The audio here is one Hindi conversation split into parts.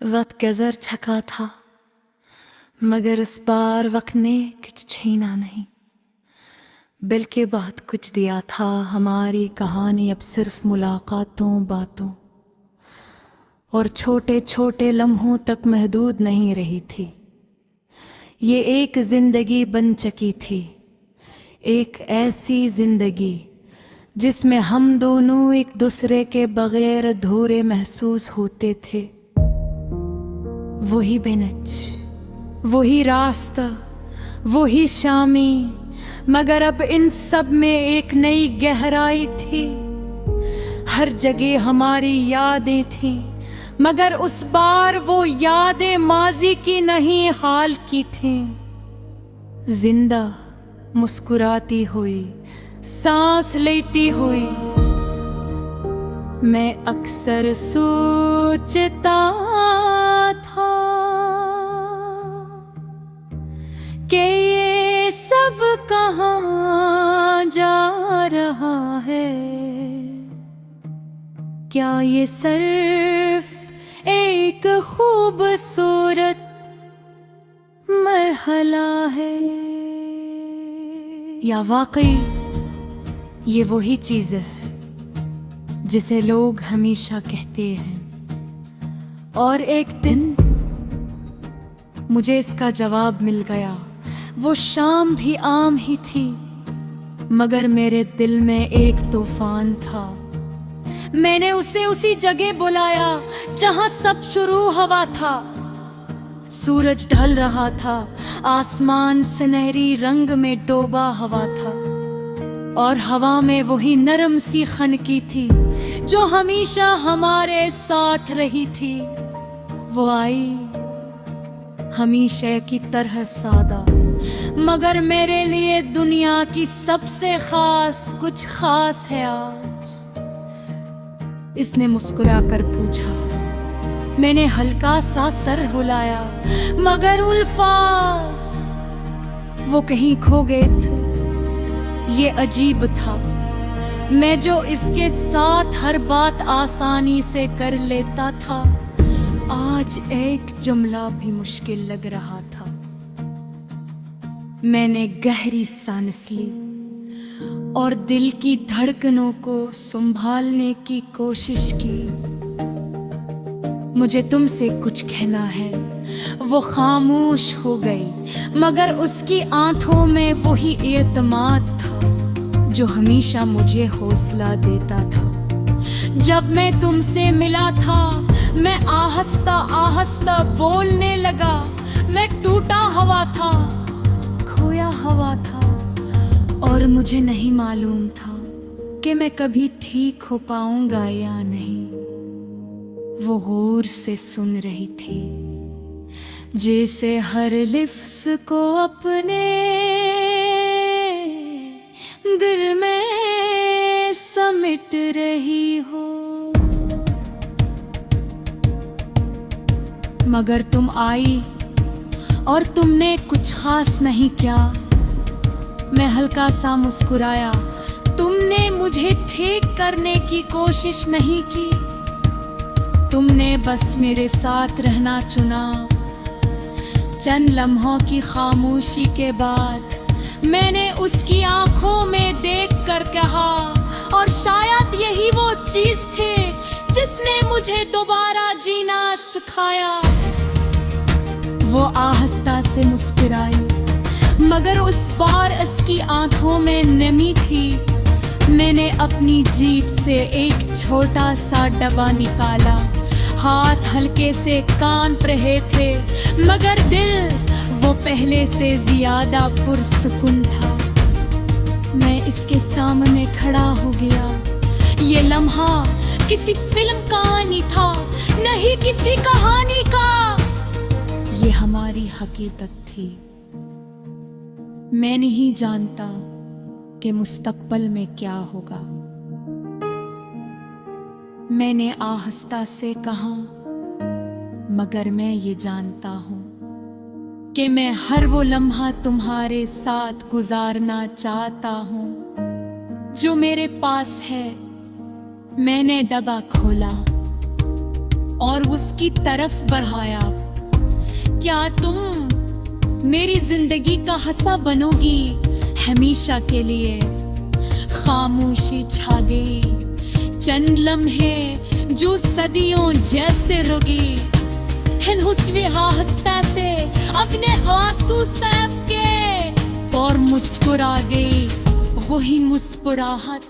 वक्त गजर छका था, मगर इस बार वक्त ने कुछ छीना नहीं, बल्कि बहुत कुछ दिया था। हमारी कहानी अब सिर्फ मुलाकातों, बातों और छोटे छोटे लम्हों तक महदूद नहीं रही थी। ये एक जिंदगी बन चुकी थी, एक ऐसी जिंदगी जिसमें हम दोनों एक दूसरे के बगैर अधूरे महसूस होते थे। वही बेनच, वही रास्ता, वही शामी, मगर अब इन सब में एक नई गहराई थी। हर जगह हमारी यादें थीं, मगर उस बार वो यादें माजी की नहीं, हाल की थीं। जिंदा मुस्कुराती हुई, सांस लेती हुई, मैं अक्सर सोचता था कि ये सब कहाँ जा रहा है। क्या ये सिर्फ एक खूबसूरत मरहला है, या वाकई ये वही चीज है जिसे लोग हमेशा कहते हैं। और एक दिन मुझे इसका जवाब मिल गया। वो शाम भी आम ही थी, मगर मेरे दिल में एक तूफान था। मैंने उसे उसी जगह बुलाया जहां सब शुरू हुआ था। सूरज ढल रहा था, आसमान सुनहरी रंग में डूबा हुआ था, और हवा में वही नरम सी खनकी थी जो हमेशा हमारे साथ रही थी। वो आई हमेशा की तरह सादा, मगर मेरे लिए दुनिया की सबसे खास कुछ खास है आज। इसने मुस्कुरा कर पूछा। मैंने हल्का सा सर हिलाया, मगर उल्फाज वो कहीं खो गए थे। ये अजीब था, मैं जो इसके साथ हर बात आसानी से कर लेता था, आज एक जुमला भी मुश्किल लग रहा था। मैंने गहरी सांस ली और दिल की धड़कनों को संभालने की कोशिश की। मुझे तुमसे कुछ कहना है। वो खामोश हो गई, मगर उसकी आंखों में वही एतमाद था जो हमेशा मुझे हौसला देता था। जब मैं तुमसे मिला था, मैं आहिस्ता आहिस्ता बोलने लगा। मैं टूटा हुआ था, खोया हुआ था, और मुझे नहीं मालूम था कि मैं कभी ठीक हो पाऊंगा या नहीं। वो गौर से सुन रही थी, जैसे हर लिफ्स को अपने दिल में समेट रही हो। मगर तुम आई और तुमने कुछ खास नहीं किया। मैं हल्का सा मुस्कुराया। तुमने मुझे ठीक करने की कोशिश नहीं की, तुमने बस मेरे साथ रहना चुना। चंद लम्हों की खामोशी के बाद मैंने उसकी आंखों में देखकर कहा, और शायद यही वो चीज थे जिसने मुझे दोबारा जीना सिखाया। वो आहिस्ता से मुस्कुराई, मगर उस बार उसकी आंखों में नमी थी। मैंने अपनी जेब से एक छोटा सा डब्बा निकाला। हाथ हल्के से कांप रहे थे, मगर दिल वो पहले से ज्यादा पुरसुकून था। मैं इसके सामने खड़ा हो गया। ये लम्हा किसी फिल्म का नहीं था, नहीं किसी कहानी का। ये हमारी हकीकत थी। मैं नहीं जानता कि मुस्तकबिल में क्या होगा। मैंने आहिस्ता से कहा, मगर मैं ये जानता हूँ कि मैं हर वो लम्हा तुम्हारे साथ गुजारना चाहता हूँ जो मेरे पास है। मैंने डब्बा खोला, और उसकी तरफ बढ़ाया। क्या तुम मेरी जिंदगी का हंसा बनोगी हमेशा के लिए? खामोशी छा गई, चंद लम्हे जो सदियों जैसे रुकी। हिंद हुस्न हंसता से अपने आंसू सैफ के और मुस्कुरा गई, वही मुस्कुराहट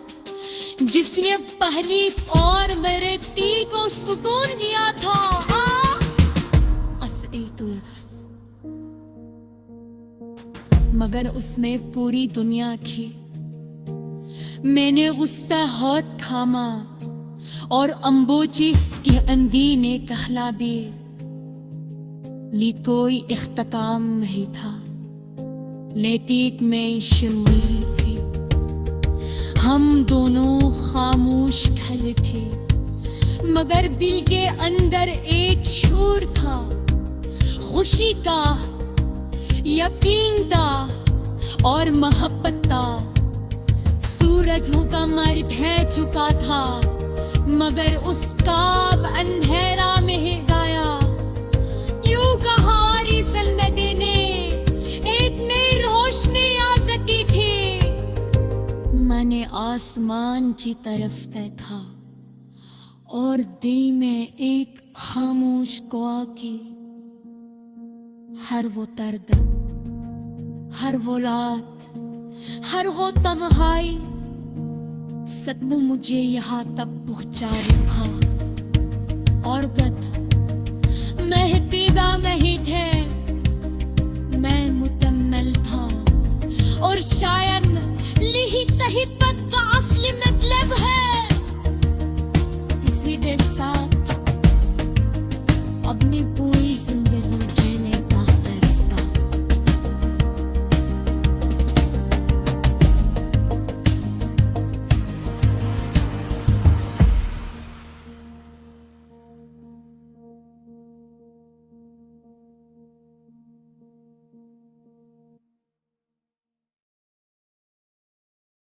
जिसने पहली और मेरे दिल को सुकून दिया था। मगर उसने पूरी दुनिया की। मैंने उस पर हाथ थामा और अम्बोचिस की अंधी ने कहला भी ली। कोई इख्तिताम नहीं था, लेटीक में शुरू थी। हम दोनों खामोश खड़े थे, मगर दिल के अंदर एक शूर था, खुशी का, यकीन था और मोहब्बत था। सूरज का मर ढह चुका था, मगर उसका अंधेरा में ही गाया। यूं कहानी जिंदगी ने एक नई रोशनी आ सकी थी। मैंने आसमान की तरफ देखा और दिल में एक खामोश दुआ की। हर वो दर्द, हर वो रात, हर वो तन्हाई सदमे मुझे यहाँ तक पहुँचा रखा। और मैं दीदा नहीं थे, मैं मुकम्मल था। और शायद यही कहीं तक का असली मतलब है, किसी के साथ अपनी पूरी